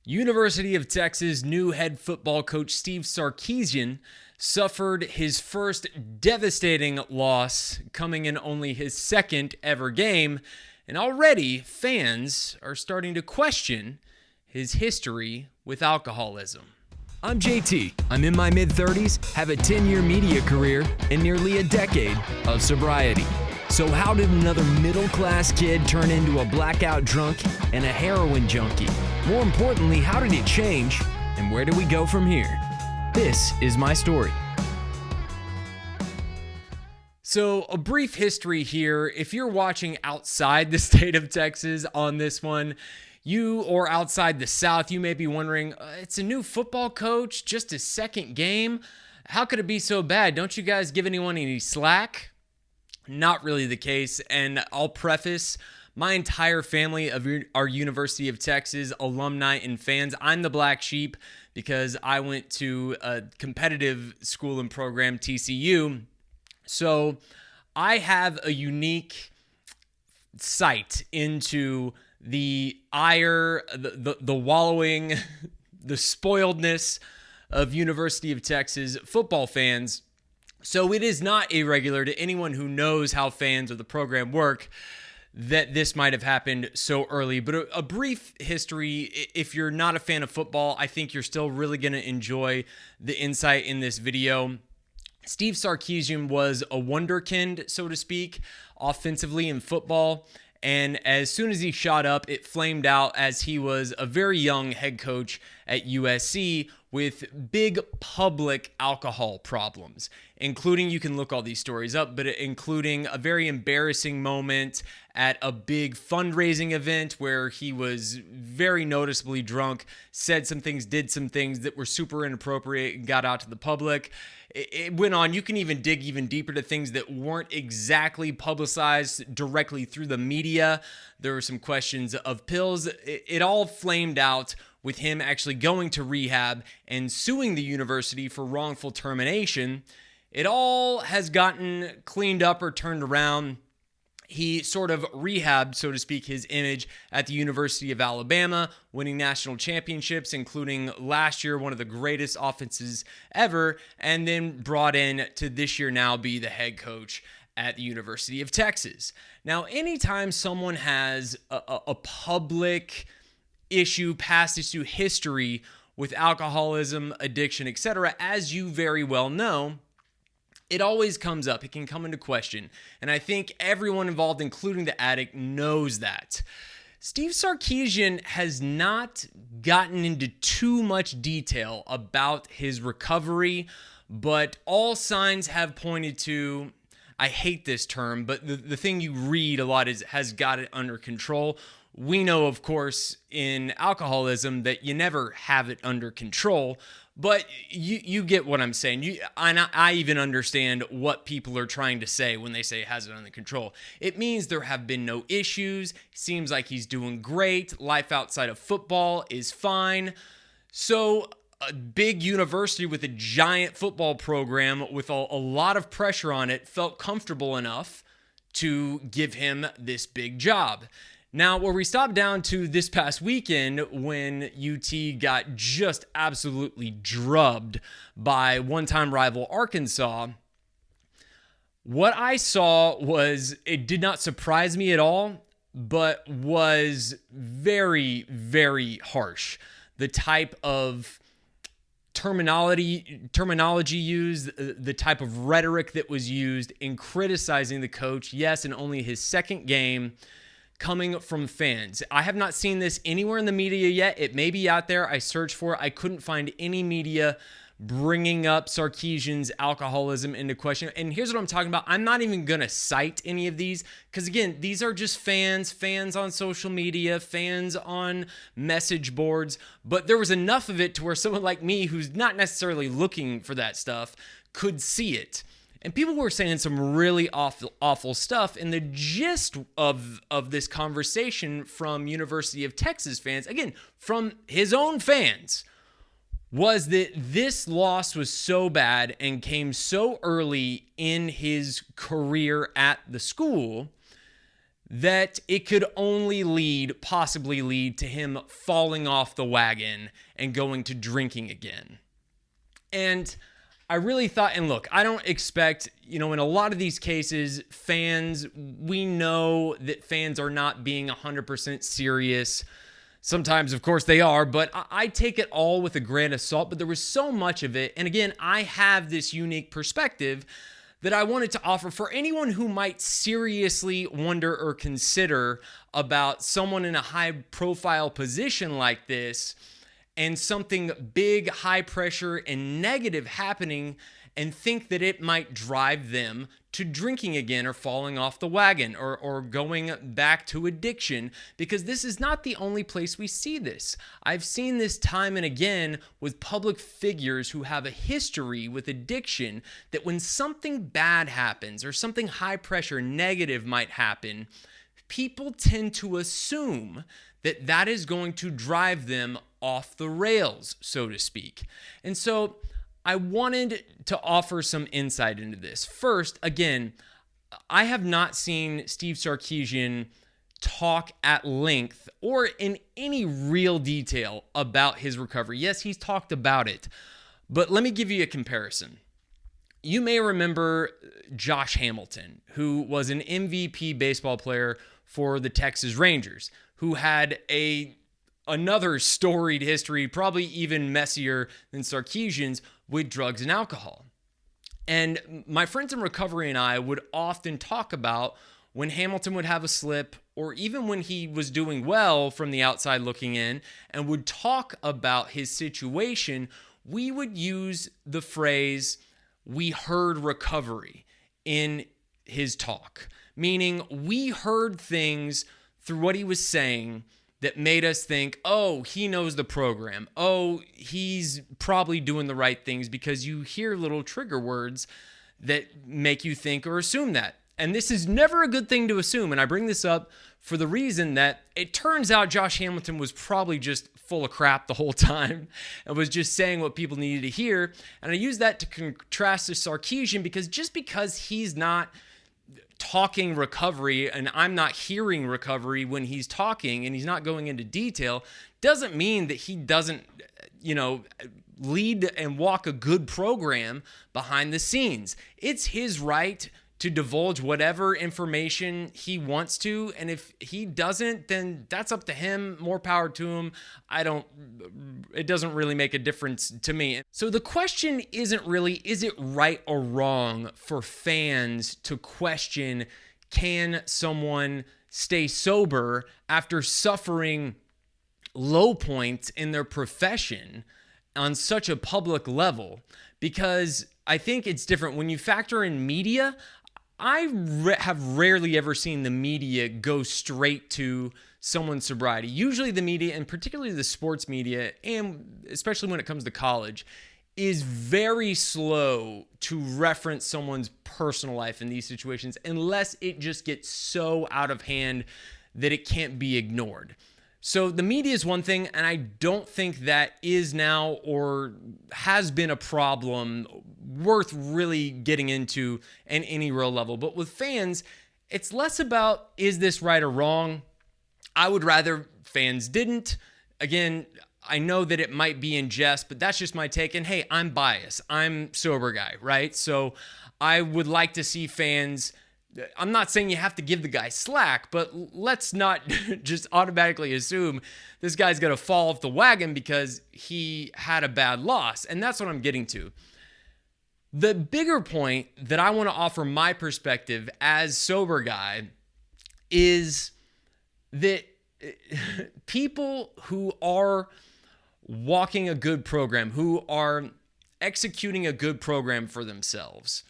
University of Texas new head football coach Steve Sarkisian suffered his first devastating loss, coming in only his second ever game, and already fans are starting to question his history with alcoholism. I'm JT. I'm in my mid-30s, have a 10-year media career, and nearly a decade of sobriety. So how did another middle-class kid turn into a blackout drunk and a heroin junkie? More importantly, how did it change, and where do we go from here? This is my story. So a brief history here. If you're watching outside the state of Texas on this one, or outside the South, you may be wondering, it's a new football coach, just his second game. How could it be so bad? Don't you guys give anyone any slack? Not really the case, and I'll preface, my entire family of our University of Texas alumni and fans, I'm the black sheep because I went to a competitive school and program, TCU, so I have a unique sight into the ire, the wallowing, the spoiledness of University of Texas football fans. So it is not irregular to anyone who knows how fans of the program work that this might have happened so early. But a brief history, if you're not a fan of football, I think you're still really going to enjoy the insight in this video. Steve Sarkisian was a wonderkind, so to speak, offensively in football. And as soon as he shot up, it flamed out as he was a very young head coach at USC with big public alcohol problems, including, you can look all these stories up, but including a very embarrassing moment at a big fundraising event where he was very noticeably drunk, said some things, did some things that were super inappropriate and got out to the public. It went on. You can even dig even deeper to things that weren't exactly publicized directly through the media. There were some questions of pills. It all flamed out with him actually going to rehab and suing the university for wrongful termination. It all has gotten cleaned up or turned around. He sort of rehabbed, so to speak, his image at the University of Alabama, winning national championships, including last year, one of the greatest offenses ever, and then brought in to this year now be the head coach at the University of Texas. Now, anytime someone has a public issue, past issue, history with alcoholism, addiction, etc., as you very well know, it always comes up. It can come into question. And I think everyone involved, including the addict, knows that. Steve Sarkisian has not gotten into too much detail about his recovery, but all signs have pointed to, I hate this term, but the thing you read a lot is has got it under control. We know, of course, in alcoholism that you never have it under control, but you get what I'm saying. I even understand what people are trying to say when they say has it under control. It means there have been no issues. Seems like he's doing great. Life outside of football is fine. So a big university with a giant football program with a lot of pressure on it felt comfortable enough to give him this big job. Now, where we stopped down to this past weekend when UT got just absolutely drubbed by one-time rival Arkansas, what I saw was, it did not surprise me at all, but was very, very harsh. The type of terminology used, the type of rhetoric that was used in criticizing the coach, yes, in only his second game, coming from fans. I have not seen this anywhere in the media yet. It may be out there. I searched for it. I couldn't find any media bringing up Sarkisian's alcoholism into question. And here's what I'm talking about. I'm not even going to cite any of these because, again, these are just fans on social media, fans on message boards. But there was enough of it to where someone like me, who's not necessarily looking for that stuff, could see it. And people were saying some really awful stuff. And the gist of this conversation from University of Texas fans, again, from his own fans, was that this loss was so bad and came so early in his career at the school that it could only possibly lead to him falling off the wagon and going to drinking again. And I really thought, and look, I don't expect, in a lot of these cases, we know that fans are not being 100% serious. Sometimes, of course, they are, but I take it all with a grain of salt. But there was so much of it. And again, I have this unique perspective that I wanted to offer for anyone who might seriously wonder or consider about someone in a high-profile position like this and something big, high pressure, and negative happening, and think that it might drive them to drinking again or falling off the wagon or going back to addiction, because this is not the only place we see this. I've seen this time and again with public figures who have a history with addiction, that when something bad happens or something high pressure negative might happen, people tend to assume that that is going to drive them off the rails, so to speak. And so I wanted to offer some insight into this. First, again, I have not seen Steve Sarkisian talk at length or in any real detail about his recovery. Yes, he's talked about it, but let me give you a comparison. You may remember Josh Hamilton, who was an MVP baseball player for the Texas Rangers, who had another storied history, probably even messier than Sarkisian's, with drugs and alcohol. And my friends in recovery and I would often talk about when Hamilton would have a slip, or even when he was doing well from the outside looking in, and would talk about his situation, we would use the phrase, "we heard recovery," in his talk. Meaning we heard things through what he was saying that made us think, oh, he knows the program. Oh, he's probably doing the right things, because you hear little trigger words that make you think or assume that. And this is never a good thing to assume. And I bring this up for the reason that it turns out Josh Hamilton was probably just full of crap the whole time and was just saying what people needed to hear. And I use that to contrast to Sarkisian, because just because he's not talking recovery and I'm not hearing recovery when he's talking and he's not going into detail, doesn't mean that he doesn't, lead and walk a good program behind the scenes. It's his right to divulge whatever information he wants to, and if he doesn't, then that's up to him. More power to him. It doesn't really make a difference to me. So the question isn't really, is it right or wrong for fans to question, can someone stay sober after suffering low points in their profession on such a public level? Because I think it's different when you factor in media. I have rarely ever seen the media go straight to someone's sobriety. Usually the media, and particularly the sports media, and especially when it comes to college, is very slow to reference someone's personal life in these situations, unless it just gets so out of hand that it can't be ignored. So the media is one thing, and I don't think that is now or has been a problem worth really getting into in any real level. But with fans, it's less about, is this right or wrong? I would rather fans didn't. Again, I know that it might be in jest, but that's just my take. And hey, I'm biased. I'm sober guy, right? So I would like to see fans. I'm not saying you have to give the guy slack, but let's not just automatically assume this guy's going to fall off the wagon because he had a bad loss. And that's what I'm getting to. The bigger point that I want to offer my perspective as sober guy is that people who are walking a good program, who are executing a good program for themselves,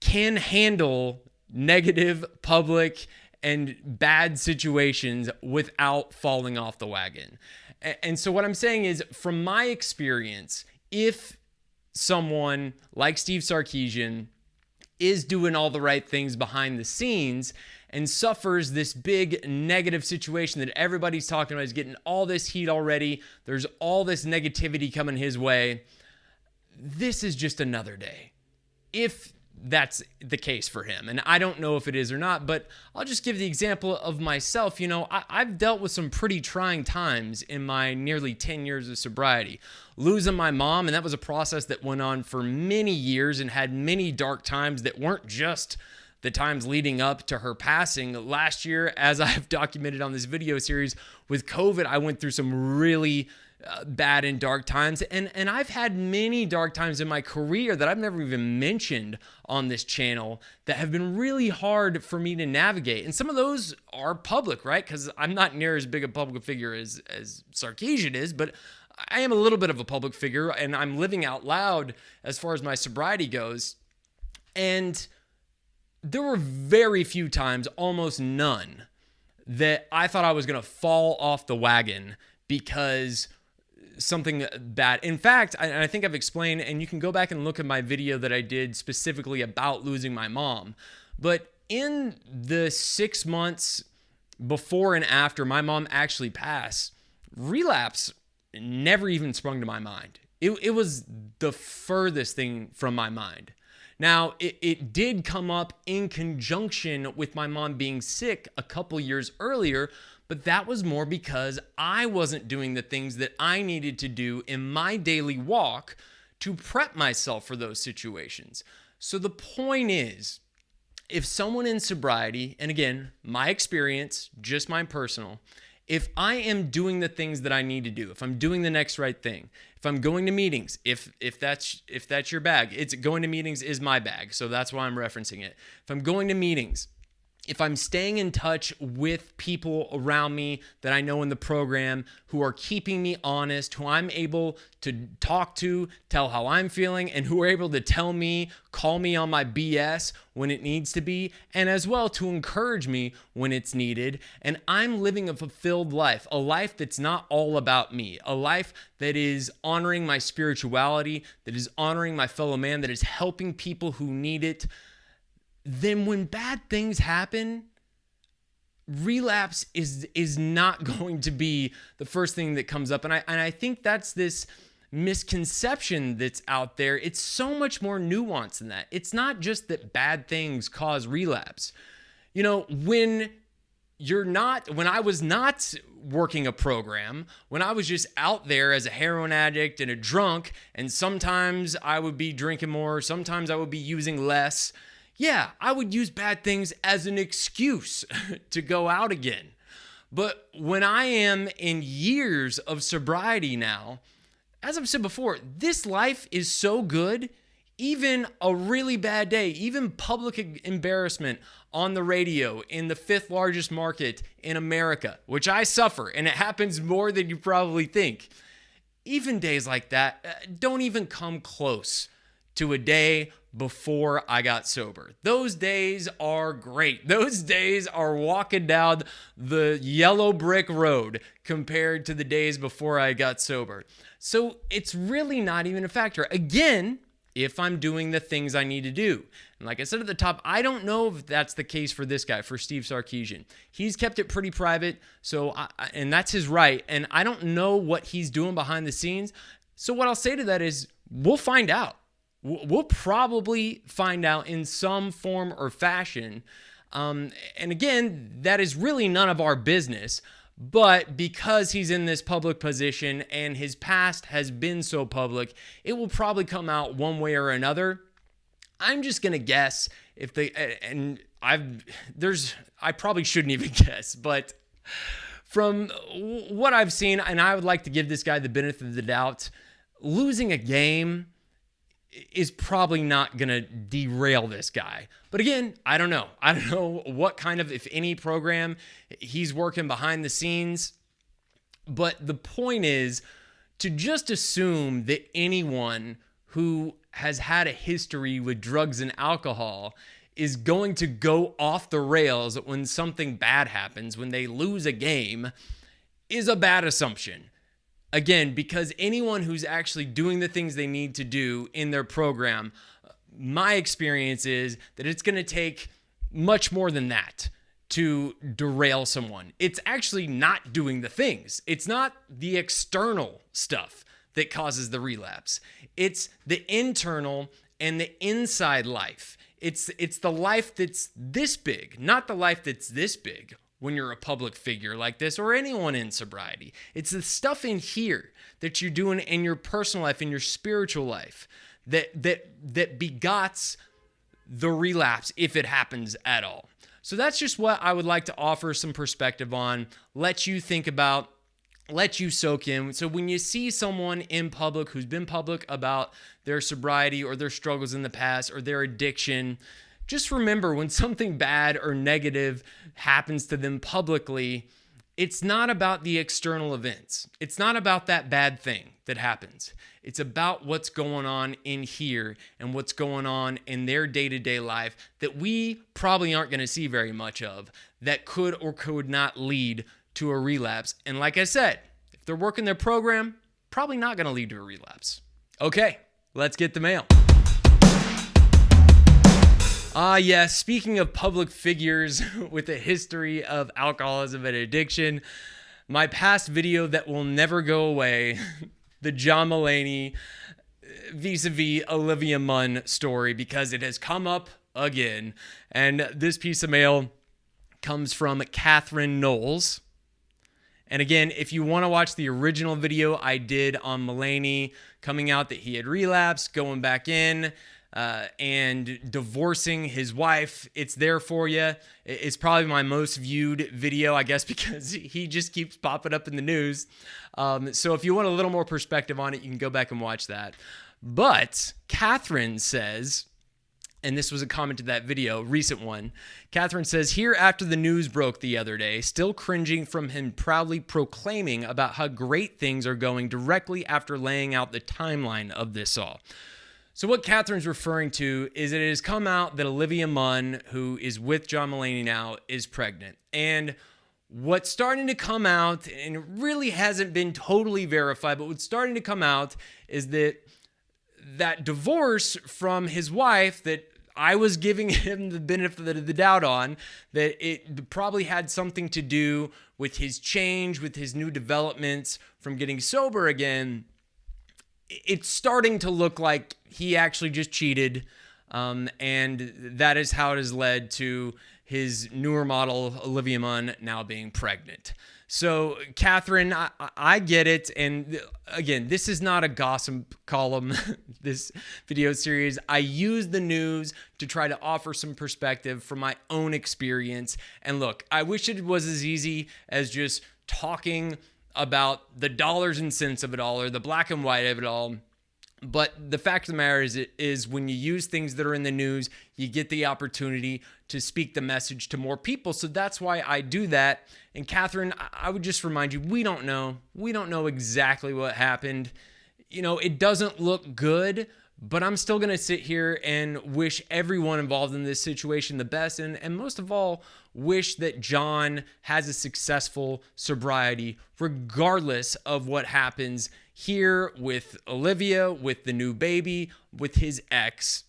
can handle negative, public, and bad situations without falling off the wagon. And so what I'm saying is, from my experience, if someone like Steve Sarkisian is doing all the right things behind the scenes and suffers this big negative situation that everybody's talking about, is getting all this heat already, there's all this negativity coming his way, this is just another day. If that's the case for him. And I don't know if it is or not, but I'll just give the example of myself. I've dealt with some pretty trying times in my nearly 10 years of sobriety. Losing my mom, and that was a process that went on for many years and had many dark times that weren't just the times leading up to her passing. Last year, as I've documented on this video series, with COVID, I went through some really bad and dark times, and I've had many dark times in my career that I've never even mentioned on this channel that have been really hard for me to navigate. And some of those are public, right? Because I'm not near as big a public figure as Sarkisian is, but I am a little bit of a public figure, and I'm living out loud as far as my sobriety goes. And there were very few times, almost none, that I thought I was going to fall off the wagon because something bad. In fact, I think I've explained, and you can go back and look at my video that I did specifically about losing my mom. But in the 6 months before and after my mom actually passed, relapse never even sprung to my mind. It was the furthest thing from my mind. Now, it did come up in conjunction with my mom being sick a couple years earlier, but that was more because I wasn't doing the things that I needed to do in my daily walk to prep myself for those situations. So the point is, if someone in sobriety, and again, my experience, just my personal, if I am doing the things that I need to do, if I'm doing the next right thing, if I'm going to meetings, if that's your bag, it's going to meetings is my bag, so that's why I'm referencing it. If I'm going to meetings, if I'm staying in touch with people around me that I know in the program who are keeping me honest, who I'm able to talk to, tell how I'm feeling, and who are able to tell me, call me on my BS when it needs to be, and as well to encourage me when it's needed, and I'm living a fulfilled life, a life that's not all about me, a life that is honoring my spirituality, that is honoring my fellow man, that is helping people who need it, then when bad things happen, relapse is not going to be the first thing that comes up. And I think that's this misconception that's out there. It's so much more nuanced than that. It's not just that bad things cause relapse. When I was not working a program, when I was just out there as a heroin addict and a drunk, and sometimes I would be drinking more, sometimes I would be using less, yeah, I would use bad things as an excuse to go out again. But when I am in years of sobriety now, as I've said before, this life is so good, even a really bad day, even public embarrassment on the radio in the 5th largest market in America, which I suffer, and it happens more than you probably think. Even days like that don't even come close to a day before I got sober. Those days are great. Those days are walking down the yellow brick road compared to the days before I got sober. So it's really not even a factor. Again, if I'm doing the things I need to do. And like I said at the top, I don't know if that's the case for this guy, for Steve Sarkisian. He's kept it pretty private, and that's his right. And I don't know what he's doing behind the scenes. So what I'll say to that is, we'll find out. We'll probably find out in some form or fashion. And again, that is really none of our business. But because he's in this public position and his past has been so public, it will probably come out one way or another. I'm just going to guess I probably shouldn't even guess, but from what I've seen, and I would like to give this guy the benefit of the doubt, losing a game is probably not going to derail this guy. But again, I don't know. I don't know what kind of, if any, program he's working behind the scenes. But the point is to just assume that anyone who has had a history with drugs and alcohol is going to go off the rails when something bad happens, when they lose a game, is a bad assumption. Again, because anyone who's actually doing the things they need to do in their program, my experience is that it's going to take much more than that to derail someone. It's actually not doing the things. It's not the external stuff that causes the relapse. It's the internal and the inside life. It's the life that's this big, not the life that's this big when you're a public figure like this or anyone in sobriety. It's the stuff in here that you're doing in your personal life, in your spiritual life, that begots the relapse if it happens at all. So that's just what I would like to offer some perspective on, let you think about, let you soak in. So when you see someone in public who's been public about their sobriety or their struggles in the past or their addiction, just remember when something bad or negative happens to them publicly, it's not about the external events. It's not about that bad thing that happens. It's about what's going on in here and what's going on in their day-to-day life that we probably aren't going to see very much of, that could or could not lead to a relapse. And like I said, if they're working their program, probably not going to lead to a relapse. Okay, let's get the mail. Yes, speaking of public figures with a history of alcoholism and addiction, my past video that will never go away, the John Mulaney vis-a-vis Olivia Munn story, because it has come up again. And this piece of mail comes from Catherine Knowles. And again, if you want to watch the original video I did on Mulaney coming out that he had relapsed, going back in, and divorcing his wife, it's there for you. It's probably my most viewed video, I guess, because he just keeps popping up in the news. So if you want a little more perspective on it, you can go back and watch that. But Catherine says, and this was a comment to that video, recent one. Catherine says, here after the news broke the other day, still cringing from him proudly proclaiming about how great things are going directly after laying out the timeline of this all. So what Catherine's referring to is that it has come out that Olivia Munn, who is with John Mulaney now, is pregnant. And what's starting to come out, and it really hasn't been totally verified, but what's starting to come out is that divorce from his wife that I was giving him the benefit of the doubt on, that it probably had something to do with his change, with his new developments from getting sober again. It's starting to look like he actually just cheated, and that is how it has led to his newer model, Olivia Munn, now being pregnant. So, Catherine, I get it. And again, this is not a gossip column, this video series. I use the news to try to offer some perspective from my own experience. And look, I wish it was as easy as just talking about the dollars and cents of it all or the black and white of it all. But the fact of the matter is when you use things that are in the news, you get the opportunity to speak the message to more people. So that's why I do that. And Catherine, I would just remind you, we don't know. We don't know exactly what happened. You know, it doesn't look good, but I'm still going to sit here and wish everyone involved in this situation the best. And most of all, wish that John has a successful sobriety, regardless of what happens here with Olivia, with the new baby, with his ex.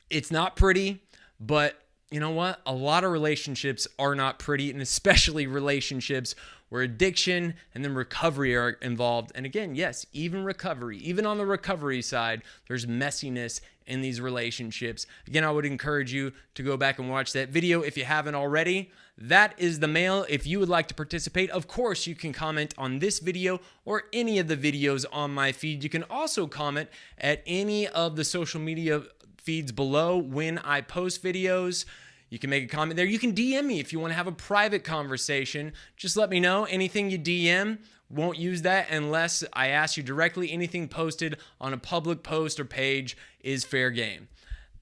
It's not pretty, but you know what? A lot of relationships are not pretty, and especially relationships where addiction and then recovery are involved. And again, yes, even recovery, even on the recovery side, there's messiness in these relationships. Again, I would encourage you to go back and watch that video if you haven't already. That is the mail. If you would like to participate, of course, you can comment on this video or any of the videos on my feed. You can also comment at any of the social media feeds below when I post videos. You can make a comment there. You can DM me if you want to have a private conversation. Just let me know. Anything you DM, won't use that unless I ask you directly. Anything posted on a public post or page is fair game.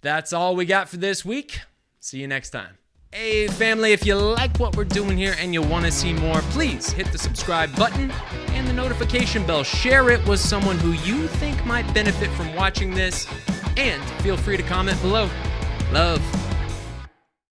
That's all we got for this week. See you next time. Hey family, if you like what we're doing here and you want to see more, please hit the subscribe button and the notification bell. Share it with someone who you think might benefit from watching this, and feel free to comment below. Love.